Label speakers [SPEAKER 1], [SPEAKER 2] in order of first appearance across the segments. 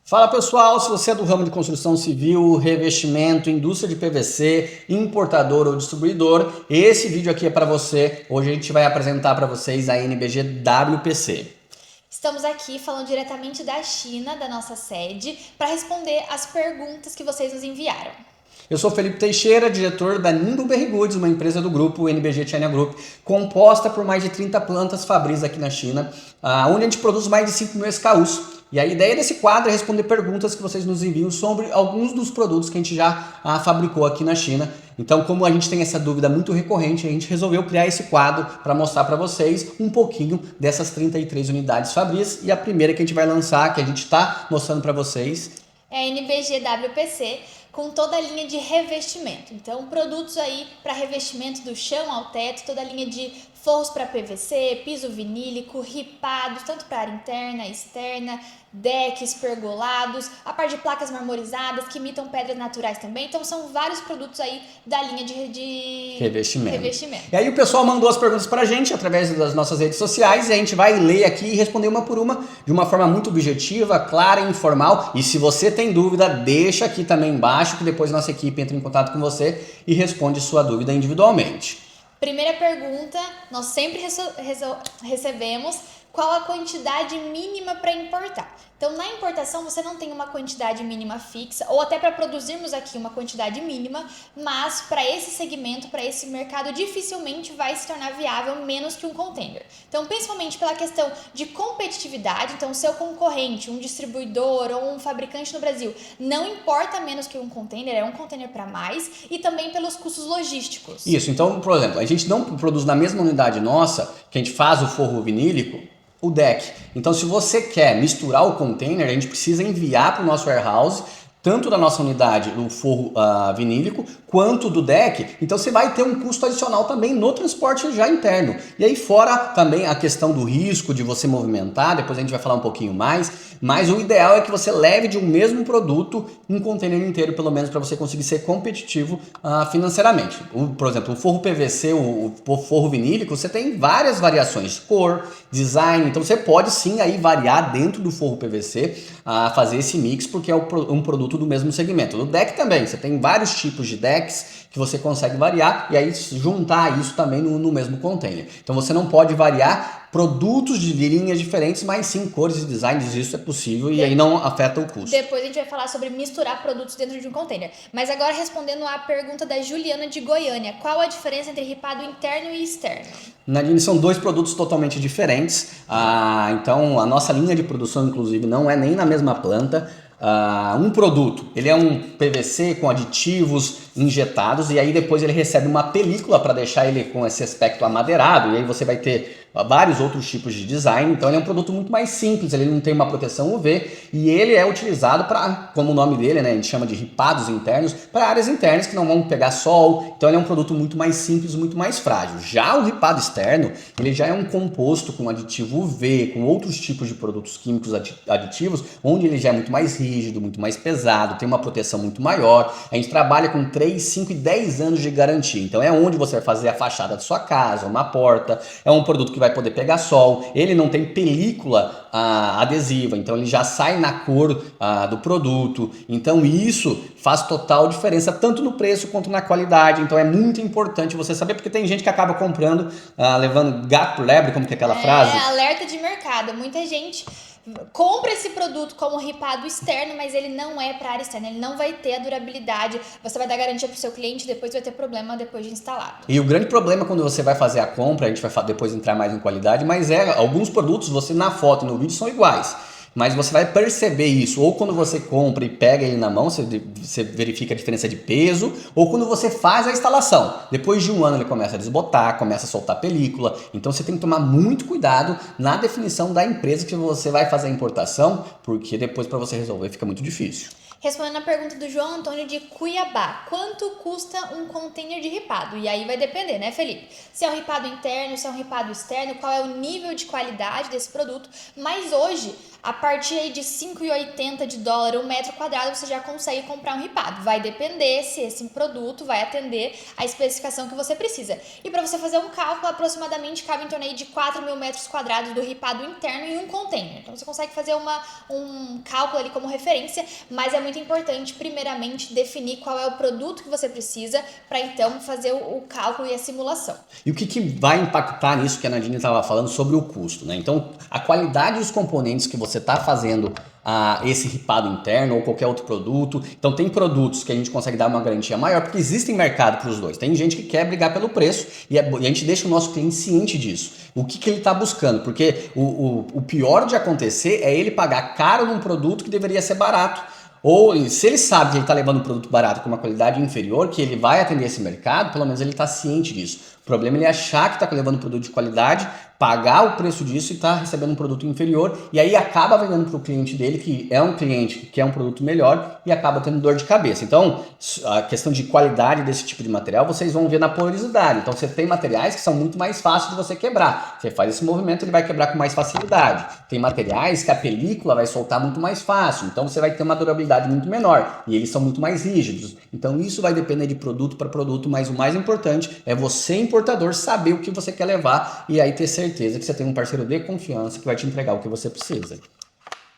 [SPEAKER 1] Fala pessoal, se você é do ramo de construção civil, revestimento, indústria de PVC, importador ou distribuidor, esse vídeo aqui é para você. Hoje a gente vai apresentar para vocês a NBG WPC.
[SPEAKER 2] Estamos aqui falando diretamente da China, da nossa sede, para responder as perguntas que vocês nos enviaram.
[SPEAKER 1] Eu sou Felipe Teixeira, diretor da Nimble Berry Goods, uma empresa do grupo NBG China Group, composta por mais de 30 plantas fabris aqui na China, onde a gente produz mais de 5 mil SKUs. E a ideia desse quadro é responder perguntas que vocês nos enviam sobre alguns dos produtos que a gente já fabricou aqui na China. Então, como a gente tem essa dúvida muito recorrente, a gente resolveu criar esse quadro para mostrar para vocês um pouquinho dessas 33 unidades fabris. E a primeira que a gente vai lançar, que a gente está mostrando para vocês,
[SPEAKER 2] é a NBG WPC, com toda a linha de revestimento. Então, produtos aí para revestimento do chão ao teto, toda a linha de forros para PVC, piso vinílico, ripados, tanto para área interna, externa, decks pergolados, a parte de placas marmorizadas que imitam pedras naturais também. Então, são vários produtos aí da linha de revestimento.
[SPEAKER 1] E aí o pessoal mandou as perguntas para a gente através das nossas redes sociais e a gente vai ler aqui e responder uma por uma de uma forma muito objetiva, clara e informal. E se você tem dúvida, deixa aqui também embaixo que depois nossa equipe entra em contato com você e responde sua dúvida individualmente.
[SPEAKER 2] Primeira pergunta, nós sempre recebemos qual a quantidade mínima para importar. Então, na importação, você não tem uma quantidade mínima fixa, ou até para produzirmos aqui uma quantidade mínima, mas para esse segmento, para esse mercado, dificilmente vai se tornar viável menos que um container. Então, principalmente pela questão de competitividade, então, seu concorrente, um distribuidor ou um fabricante no Brasil, não importa menos que um container, é um container para mais, e também pelos custos logísticos.
[SPEAKER 1] Isso, então, por exemplo, a gente não produz na mesma unidade nossa, que a gente faz o forro vinílico, o deck. Então, se você quer misturar o container, a gente precisa enviar para o nosso warehouse, tanto da nossa unidade, o forro vinílico, quanto do deck. Então você vai ter um custo adicional também no transporte já interno. E aí fora também a questão do risco de você movimentar, depois a gente vai falar um pouquinho mais, mas o ideal é que você leve de um mesmo produto um container inteiro, pelo menos para você conseguir ser competitivo financeiramente. Por exemplo, o forro PVC, o forro vinílico, você tem várias variações, cor, design, então você pode sim aí variar dentro do forro PVC, fazer esse mix, porque é um produto do mesmo segmento. No deck também, você tem vários tipos de decks que você consegue variar e aí juntar isso também no mesmo container. Então você não pode variar produtos de linhas diferentes, mas sim cores e designs, isso é possível e aí não afeta o custo.
[SPEAKER 2] Depois a gente vai falar sobre misturar produtos dentro de um container. Mas agora respondendo à pergunta da Juliana de Goiânia, qual a diferença entre ripado interno e externo?
[SPEAKER 1] Nadine, são dois produtos totalmente diferentes, então a nossa linha de produção inclusive não é nem na mesma planta. Um produto, ele é um PVC com aditivos injetados e aí depois ele recebe uma película para deixar ele com esse aspecto amadeirado e aí você vai ter vários outros tipos de design, então ele é um produto muito mais simples, ele não tem uma proteção UV e ele é utilizado para, como o nome dele, né, a gente chama de ripados internos, para áreas internas que não vão pegar sol, então ele é um produto muito mais simples, muito mais frágil. Já o ripado externo, ele já é um composto com aditivo UV, com outros tipos de produtos químicos aditivos, onde ele já é muito mais rígido, muito mais pesado, tem uma proteção muito maior, a gente trabalha com 3, 5 e 10 anos de garantia, então é onde você vai fazer a fachada da sua casa, uma porta, é um produto que vai poder pegar sol, ele não tem película adesiva, então ele já sai na cor do produto, então isso faz total diferença tanto no preço quanto na qualidade, então é muito importante você saber, porque tem gente que acaba comprando, levando gato por lebre, como que é aquela frase?
[SPEAKER 2] Alerta de mercado, muita gente compra esse produto como ripado externo, mas ele não é para área externa, ele não vai ter a durabilidade, você vai dar garantia para o seu cliente, depois vai ter problema depois de instalado.
[SPEAKER 1] E o grande problema quando você vai fazer a compra, a gente vai depois entrar mais em qualidade, mas alguns produtos você na foto e no vídeo são iguais. Mas você vai perceber isso, ou quando você compra e pega ele na mão, você verifica a diferença de peso, ou quando você faz a instalação. Depois de um ano ele começa a desbotar, começa a soltar película, então você tem que tomar muito cuidado na definição da empresa que você vai fazer a importação, porque depois para você resolver fica muito difícil.
[SPEAKER 2] Respondendo a pergunta do João Antônio de Cuiabá, quanto custa um container de ripado? E aí vai depender, né, Felipe? Se é um ripado interno, se é um ripado externo, qual é o nível de qualidade desse produto. Mas hoje, a partir aí de 5,80 de dólar o metro quadrado você já consegue comprar um ripado. Vai depender se esse produto vai atender a especificação que você precisa. E para você fazer um cálculo, aproximadamente cabe em torno aí de 4 mil metros quadrados do ripado interno em um container. Então você consegue fazer um cálculo ali como referência, mas é muito importante, primeiramente, definir qual é o produto que você precisa para então fazer o cálculo e a simulação.
[SPEAKER 1] E o que vai impactar nisso que a Nadine estava falando sobre o custo, né? Então, a qualidade dos componentes que você está fazendo esse ripado interno ou qualquer outro produto. Então, tem produtos que a gente consegue dar uma garantia maior, porque existe mercado para os dois. Tem gente que quer brigar pelo preço e a gente deixa o nosso cliente ciente disso. O que ele está buscando? Porque o pior de acontecer é ele pagar caro num produto que deveria ser barato. Ou se ele sabe que ele está levando um produto barato com uma qualidade inferior, que ele vai atender esse mercado, pelo menos ele está ciente disso. O problema é ele achar que está levando um produto de qualidade, pagar o preço disso e está recebendo um produto inferior, e aí acaba vendendo para o cliente dele, que é um cliente que quer um produto melhor, e acaba tendo dor de cabeça. Então, a questão de qualidade desse tipo de material, vocês vão ver na porosidade. Então, você tem materiais que são muito mais fáceis de você quebrar. Você faz esse movimento, ele vai quebrar com mais facilidade. Tem materiais que a película vai soltar muito mais fácil, então você vai ter uma durabilidade muito menor, e eles são muito mais rígidos. Então, isso vai depender de produto para produto, mas o mais importante é você, importador, saber o que você quer levar e aí ter certeza que você tem um parceiro de confiança que vai te entregar o que você precisa.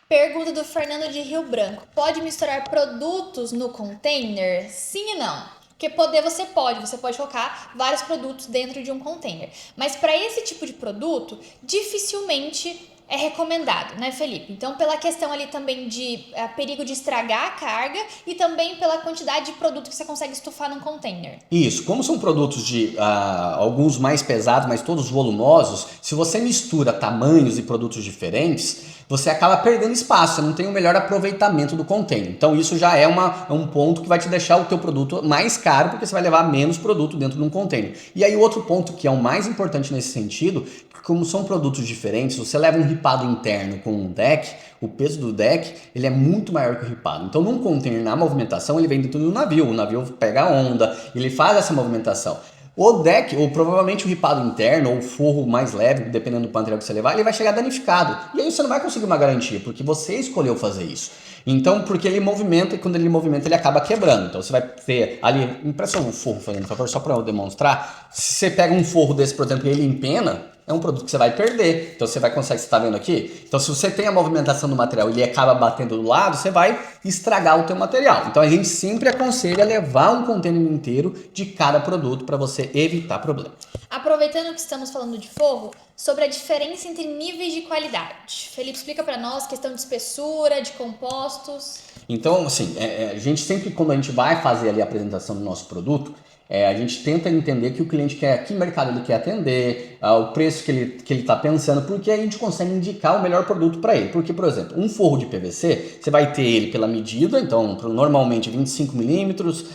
[SPEAKER 2] Pergunta do Fernando de Rio Branco. Pode misturar produtos no container? Sim e não. Porque você pode colocar vários produtos dentro de um container. Mas para esse tipo de produto, dificilmente é recomendado, né, Felipe? Então, pela questão ali também de perigo de estragar a carga e também pela quantidade de produto que você consegue estufar num container.
[SPEAKER 1] Isso, como são produtos de alguns mais pesados, mas todos volumosos, se você mistura tamanhos e produtos diferentes, você acaba perdendo espaço, você não tem o melhor aproveitamento do container. Então isso já é um ponto que vai te deixar o teu produto mais caro, porque você vai levar menos produto dentro de um container. E aí o outro ponto que é o mais importante nesse sentido, como são produtos diferentes, você leva um ripado interno com um deck, o peso do deck ele é muito maior que o ripado. Então num container, na movimentação, ele vem dentro do navio, o navio pega a onda, ele faz essa movimentação. O deck, ou provavelmente o ripado interno, ou o forro mais leve, dependendo do material que você levar, ele vai chegar danificado. E aí você não vai conseguir uma garantia, porque você escolheu fazer isso. Então, porque ele movimenta, e quando ele movimenta, ele acaba quebrando. Então, você vai ter ali, impressiona um forro, fazendo por favor, só para eu demonstrar. Se você pega um forro desse, por exemplo, e ele empena, é um produto que você vai perder. Então você vai conseguir, você está vendo aqui? Então se você tem a movimentação do material e ele acaba batendo do lado, você vai estragar o teu material. Então a gente sempre aconselha levar um container inteiro de cada produto para você evitar problema.
[SPEAKER 2] Aproveitando que estamos falando de forro, sobre a diferença entre níveis de qualidade. Felipe, explica para nós questão de espessura, de compostos.
[SPEAKER 1] Então, assim, a gente sempre, quando a gente vai fazer ali a apresentação do nosso produto, a gente tenta entender que o cliente quer, que mercado ele quer atender, o preço que ele está pensando, porque aí a gente consegue indicar o melhor produto para ele. Porque, por exemplo, um forro de PVC, você vai ter ele pela medida, então normalmente 25 milímetros,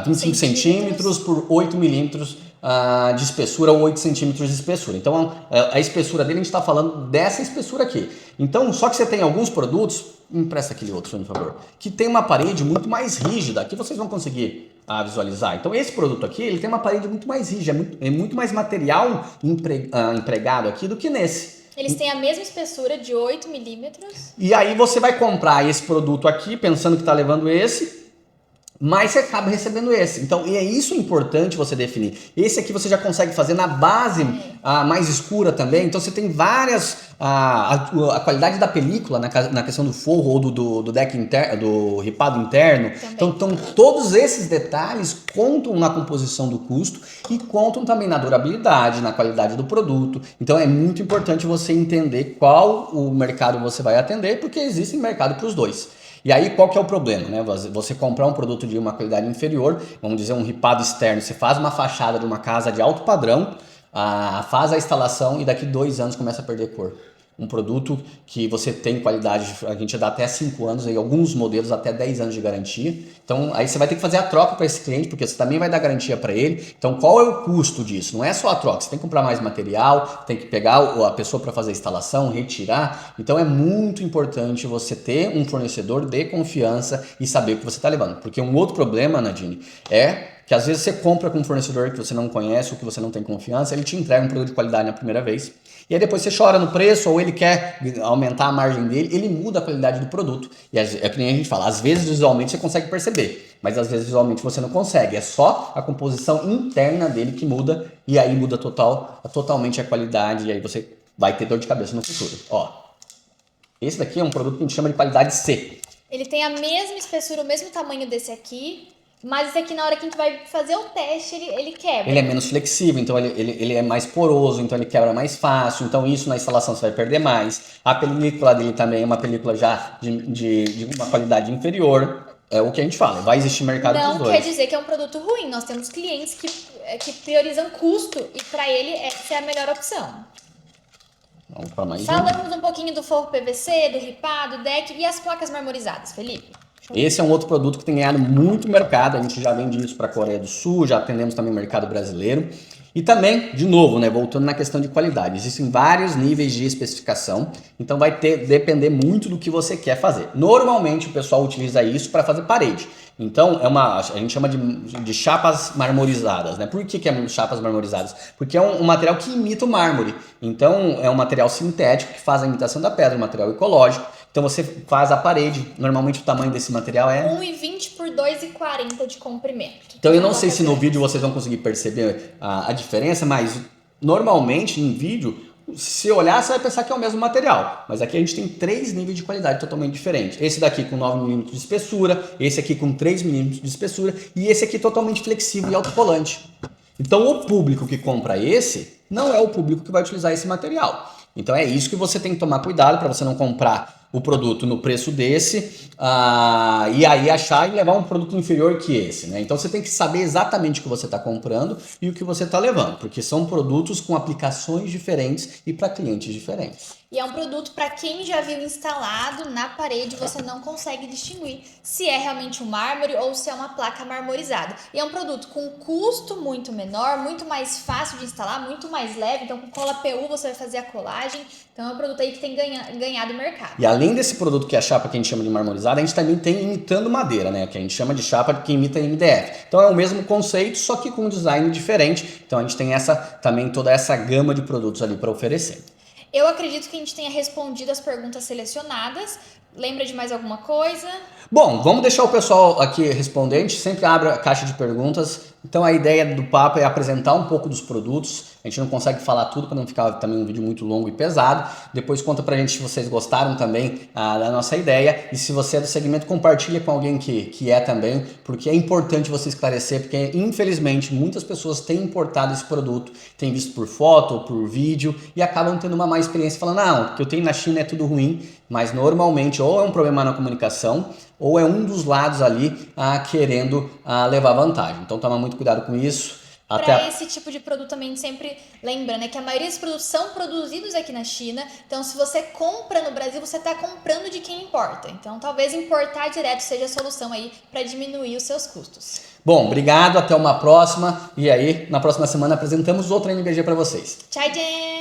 [SPEAKER 1] 25 centímetros por 8 milímetros de espessura ou 8 centímetros de espessura. Então a espessura dele, a gente está falando dessa espessura aqui. Então, só que você tem alguns produtos, empresta aquele outro, por favor, que tem uma parede muito mais rígida, aqui vocês vão conseguir visualizar. Então esse produto aqui, ele tem uma parede muito mais rígida, é muito mais material empregado aqui do que nesse.
[SPEAKER 2] Eles têm a mesma espessura de 8 milímetros.
[SPEAKER 1] E aí você vai comprar esse produto aqui, pensando que está levando esse, mas você acaba recebendo esse. Então, e é isso importante você definir. Esse aqui você já consegue fazer na base mais escura também. Então, você tem várias... A qualidade da película na questão do forro ou do deck interno, do ripado interno. Então, todos esses detalhes contam na composição do custo e contam também na durabilidade, na qualidade do produto. Então, é muito importante você entender qual o mercado você vai atender, porque existe mercado para os dois. E aí, qual que é o problema, né? Você comprar um produto de uma qualidade inferior, vamos dizer um ripado externo, você faz uma fachada de uma casa de alto padrão, faz a instalação e daqui 2 anos começa a perder cor. Um produto que você tem qualidade, a gente dá até 5 anos, aí alguns modelos até 10 anos de garantia. Então, aí você vai ter que fazer a troca para esse cliente, porque você também vai dar garantia para ele. Então, qual é o custo disso? Não é só a troca, você tem que comprar mais material, tem que pegar a pessoa para fazer a instalação, retirar. Então, é muito importante você ter um fornecedor de confiança e saber o que você está levando. Porque um outro problema, Nadine, é que às vezes você compra com um fornecedor que você não conhece ou que você não tem confiança, ele te entrega um produto de qualidade na primeira vez, e aí depois você chora no preço ou ele quer aumentar a margem dele, ele muda a qualidade do produto. E é que nem a gente fala, às vezes visualmente você consegue perceber, mas às vezes visualmente você não consegue, é só a composição interna dele que muda, e aí muda totalmente a qualidade, e aí você vai ter dor de cabeça no futuro. Ó, esse daqui é um produto que a gente chama de qualidade C.
[SPEAKER 2] Ele tem a mesma espessura, o mesmo tamanho desse aqui, mas esse aqui na hora que a gente vai fazer o teste, ele quebra.
[SPEAKER 1] Ele é menos flexível, então ele é mais poroso, então ele quebra mais fácil, então isso na instalação você vai perder mais. A película dele também é uma película já de uma qualidade inferior. É o que a gente fala, vai existir mercado para os dois.
[SPEAKER 2] Não quer dizer que é um produto ruim, nós temos clientes que priorizam custo e para ele essa é a melhor opção.
[SPEAKER 1] Vamos para mais
[SPEAKER 2] Falamos um pouquinho do forro PVC, do ripado, deck e as placas marmorizadas, Felipe.
[SPEAKER 1] Esse é um outro produto que tem ganhado muito mercado, a gente já vende isso para a Coreia do Sul, já atendemos também o mercado brasileiro. E também, de novo, né, voltando na questão de qualidade, existem vários níveis de especificação, então vai depender muito do que você quer fazer. Normalmente o pessoal utiliza isso para fazer parede. Então, a gente chama de chapas marmorizadas, né? Por que é chapas marmorizadas? Porque é um material que imita o mármore. Então, é um material sintético que faz a imitação da pedra, um material ecológico. Então, você faz a parede. Normalmente, o tamanho desse material é
[SPEAKER 2] 1,20 por 2,40 de comprimento.
[SPEAKER 1] Então, eu não sei se no vídeo vocês vão conseguir perceber a diferença, mas normalmente em vídeo, se olhar, você vai pensar que é o mesmo material. Mas aqui a gente tem 3 níveis de qualidade totalmente diferentes. Esse daqui com 9 mm de espessura, esse aqui com 3 mm de espessura e esse aqui totalmente flexível e autocolante. Então, o público que compra esse não é o público que vai utilizar esse material. Então, é isso que você tem que tomar cuidado para você não comprar o produto no preço desse e aí achar e levar um produto inferior que esse, né? Então você tem que saber exatamente o que você está comprando e o que você está levando, porque são produtos com aplicações diferentes e para clientes diferentes.
[SPEAKER 2] E é um produto para quem já viu instalado na parede, você não consegue distinguir se é realmente um mármore ou se é uma placa marmorizada. E é um produto com custo muito menor, muito mais fácil de instalar, muito mais leve. Então com cola PU você vai fazer a colagem. Então é um produto aí que tem ganhado mercado.
[SPEAKER 1] E além desse produto que é a chapa que a gente chama de marmorizada, a gente também tem imitando madeira, né? Que a gente chama de chapa que imita MDF. Então é o mesmo conceito, só que com um design diferente. Então a gente tem também toda essa gama de produtos ali para oferecer.
[SPEAKER 2] Eu acredito que a gente tenha respondido as perguntas selecionadas. Lembra de mais alguma coisa?
[SPEAKER 1] Bom, vamos deixar o pessoal aqui responder. A gente sempre abre a caixa de perguntas. Então a ideia do papo é apresentar um pouco dos produtos. A gente não consegue falar tudo para não ficar também um vídeo muito longo e pesado. Depois conta pra gente se vocês gostaram também da nossa ideia. E se você é do segmento, compartilha com alguém que é também, porque é importante você esclarecer, porque infelizmente muitas pessoas têm importado esse produto, têm visto por foto ou por vídeo e acabam tendo uma má experiência falando, não, o que eu tenho na China é tudo ruim, mas normalmente ou é um problema na comunicação ou é um dos lados ali querendo levar vantagem. Então toma muito cuidado com isso.
[SPEAKER 2] Para esse tipo de produto também a gente sempre lembra, né, que a maioria dos produtos são produzidos aqui na China. Então se você compra no Brasil, você está comprando de quem importa. Então talvez importar direto seja a solução aí para diminuir os seus custos.
[SPEAKER 1] Bom, obrigado, até uma próxima. E aí, na próxima semana apresentamos outra NBG para vocês.
[SPEAKER 2] Tchau, gente!